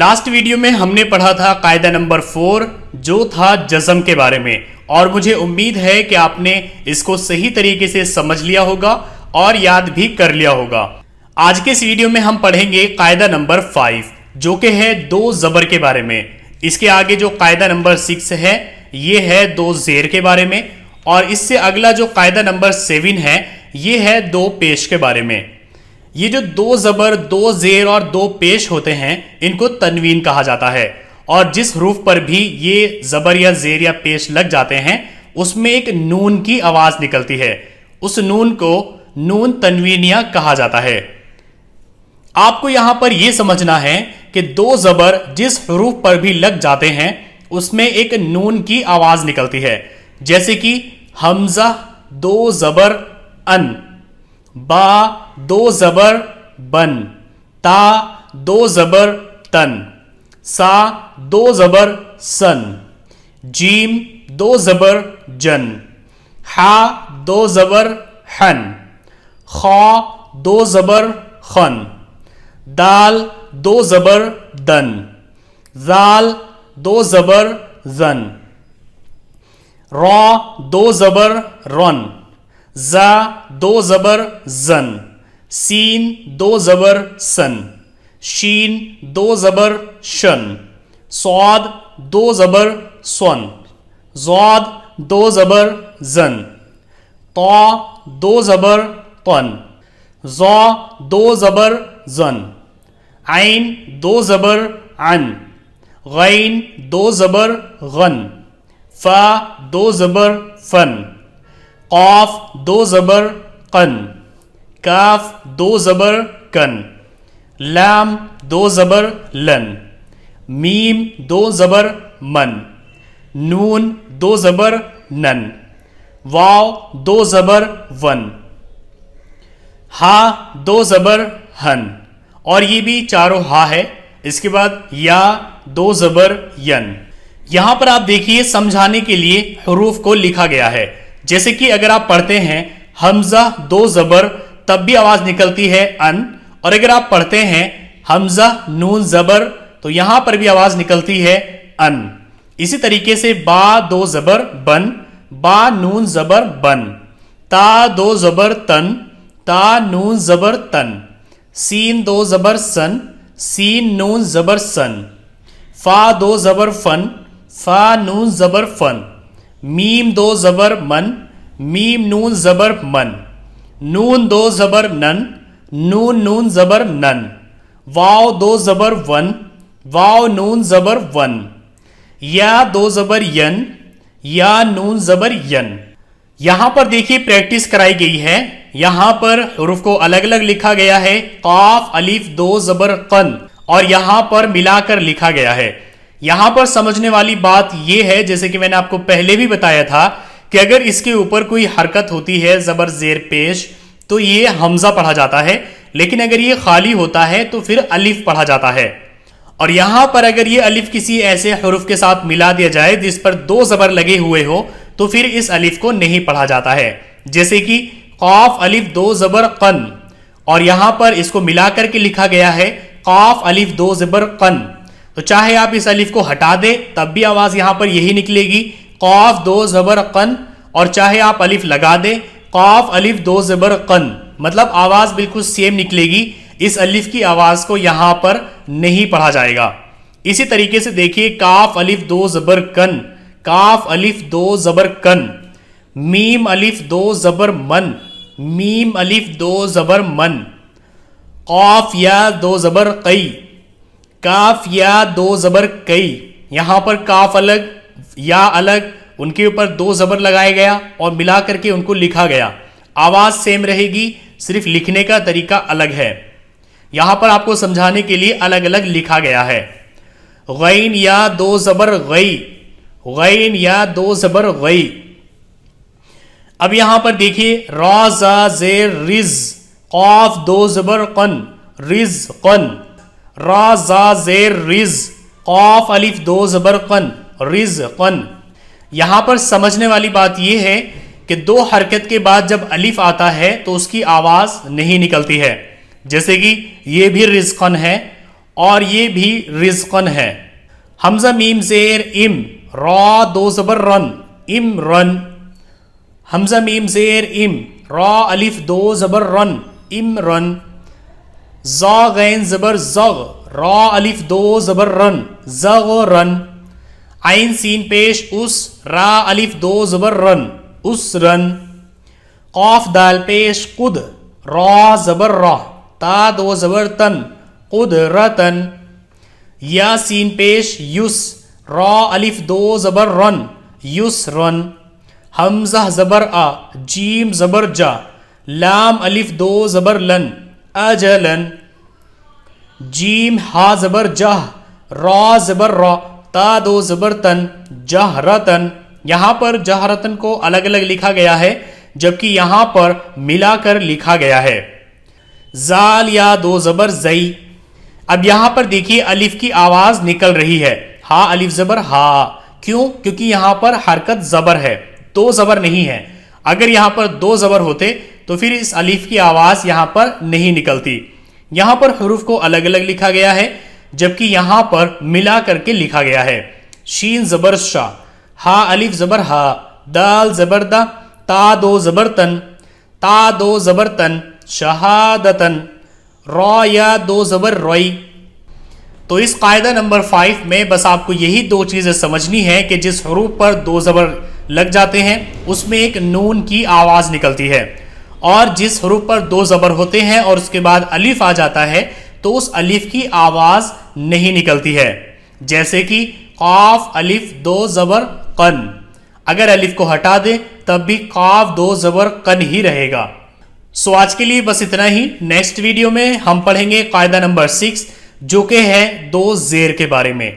Last video में हमने पढ़ा था कायदा नंबर 4 जो था जज़म के बारे में, और मुझे उम्मीद है कि आपने इसको सही तरीके से समझ लिया होगा और याद भी कर लिया होगा। आज के इस वीडियो में हम पढ़ेंगे कायदा नंबर 5 जो कि है दो ज़बर के बारे में। इसके आगे जो कायदा नंबर 6 है ये है दो ज़ेर के बारे में, और इससे अगला जो कायदा नंबर 7 है ये है दो पेश के बारे में। ये जो दो ज़बर, दो ज़ेर और दो पेश होते हैं इनको तनवीन कहा जाता है, और जिस हरूफ पर भी ये ज़बर या ज़ेर या पेश लग जाते हैं उसमें एक नून की आवाज़ निकलती है। उस नून को नून तनवीनिया कहा जाता है। आपको यहां पर यह समझना है कि दो ज़बर जिस हरूफ पर भी लग जाते हैं उसमें एक नून की आवाज़ निकलती है, जैसे कि हमज़ा दो ज़बर अन, बा दो ज़बर बन, ता दो ज़बर तन, सा दो ज़बर सन, जीम दो ज़बर जन, हा दो ज़बर हन, खा दो ज़बर खन, दाल दो ज़बर दन, जाल दो ज़बर जन, रा दो ज़बर रन, जा दो ज़बर जन, सीन दो ज़बर सन, शीन दो ज़बर शन, स्वाद दो ज़बर स्वन, ज़ाद दो ज़बर जन, ता दो ज़बर तन, ज़ा दो ज़बर जन, आइन दो ज़बर अन, गैन दो ज़बर गन, फा दो ज़बर फन, क़ाफ दो ज़बर क़न, काफ दो ज़बर कन, लाम दो ज़बर लन, मीम दो ज़बर मन, नून दो ज़बर नन, वाव दो ज़बर वन, हा दो ज़बर हन, और ये भी चारों हा है। इसके बाद या दो ज़बर यन। यहां पर आप देखिए समझाने के लिए हरूफ को लिखा गया है, जैसे कि अगर आप पढ़ते हैं हमज़ा दो ज़बर तब भी आवाज निकलती है अन, और अगर आप पढ़ते हैं हमज़ा नून ज़बर तो यहां पर भी आवाज निकलती है अन। इसी तरीके से बा दो ज़बर बन, बा नून ज़बर बन, ता दो ज़बर तन, ता नून ज़बर तन, सीन दो ज़बर सन, सीन नून ज़बर सन, फा दो ज़बर फन, फा नून ज़बर फन, मीम दो ज़बर मन, मीम नून ज़बर मन, नून दो ज़बर नन, नून नून ज़बर नन, वाव दो ज़बर वन, वाव नून ज़बर वन, या दो ज़बर यन, या नून ज़बर यन। यहां पर देखिए प्रैक्टिस कराई गई है। यहां पर हरूफ को अलग अलग लिखा गया है, काफ अलिफ दो ज़बर कन, और यहां पर मिलाकर लिखा गया है। यहां पर समझने वाली बात यह है, जैसे कि मैंने आपको पहले भी बताया था कि अगर इसके ऊपर कोई हरकत होती है ज़बर ज़ेर पेश तो ये हमज़ा पढ़ा जाता है, लेकिन अगर ये खाली होता है तो फिर अलिफ पढ़ा जाता है। और यहां पर अगर ये अलिफ किसी ऐसे हरूफ के साथ मिला दिया जाए जिस पर दो ज़बर लगे हुए हो तो फिर इस अलिफ को नहीं पढ़ा जाता है, जैसे कि काफ अलिफ दो ज़बर कन, और यहां पर इसको मिला करके लिखा गया है काफ अलिफ दो ज़बर कन। तो चाहे आप इस अलिफ को हटा दें तब भी आवाज यहां पर यही निकलेगी, काफ दो ज़बर कन, और चाहे आप अलिफ लगा दें काफ अलिफ दो ज़बर कन, मतलब आवाज बिल्कुल सेम निकलेगी। इस अलिफ की आवाज को यहां पर नहीं पढ़ा जाएगा। इसी तरीके से देखिए काफ अलिफ दो ज़बर कन, काफ अलिफ दो ज़बर कन, मीम अलिफ दो ज़बर मन, मीम अलिफ दो ज़बर मन, काफ या दो ज़बर कई, काफ या दो ज़बर कई। यहां पर काफ अलग या अलग, उनके ऊपर दो ज़बर लगाया गया और मिला करके उनको लिखा गया। आवाज सेम रहेगी, सिर्फ लिखने का तरीका अलग है। यहां पर आपको समझाने के लिए अलग अलग लिखा गया है। गैन या दो ज़बर गई, गैन या दो ज़बर गई। अब यहां पर देखिए रा ज़ा ज़ेर रिज, क़ाफ दो ज़बर कन, रिज कन, रा ज़ा ज़ेर रिज, क़ाफ अलिफ दो ज़बर कन, रिज कन। यहां पर समझने वाली बात यह है कि दो हरकत के बाद जब अलिफ आता है तो उसकी आवाज नहीं निकलती है, जैसे कि ये भी रिज़्क़न है اور یہ بھی رزقن ہے. حمزہ میم زیر ام را دو زبر رن ام رن. حمزہ میم زیر ام را الف دو زبر رن ام رن. زا غین زبر زغ را الف دو زبر رن زغ رن. عین سین پیش اس را الف دو زبر رن اس رن. قاف دال پیش قد را زبر را تا دو زبر تن قدرتن. یا سین پیش یس را الف دو زبر رن یس رن. حمزہ زبر آ جیم زبر جا لام الف دو زبر لن اجلن. جیم ہا زبر جہ را زبر را تا دو زبر تن جہرتن. یہاں پر جہرتن کو الگ الگ لکھا گیا ہے جبکہ یہاں پر ملا کر لکھا گیا ہے. زال یا دو زبر زئی. اب یہاں پر دیکھیے الف کی آواز نکل رہی ہے. ہا الف زبر ہا. کیوں؟ کیونکہ یہاں پر حرکت زبر ہے, دو زبر نہیں ہے. اگر یہاں پر دو زبر ہوتے تو پھر اس الف کی آواز یہاں پر نہیں نکلتی. یہاں پر حروف کو الگ الگ لکھا گیا ہے جبکہ یہاں پر ملا کر کے لکھا گیا ہے. شین زبر شا ہا الف زبر ہا دال زبر دا تا دو زبر تن تا دو زبر تن شہادتن. را یا دو زبر روئی. تو اس قاعدہ نمبر 5 میں بس آپ کو یہی دو چیزیں سمجھنی ہے کہ جس حروف پر دو زبر لگ جاتے ہیں اس میں ایک نون کی آواز نکلتی ہے, اور جس حروف پر دو زبر ہوتے ہیں اور اس کے بعد الف آ جاتا ہے تو اس الف کی آواز نہیں نکلتی ہے. جیسے کہ قاف الف دو زبر قن, اگر الف کو ہٹا دیں تب بھی قاف دو زبر قن ہی رہے گا. سو آج کے لیے بس اتنا ہی. نیکسٹ ویڈیو میں ہم پڑھیں گے قاعدہ نمبر 6 جو کہ ہے دو زیر کے بارے میں.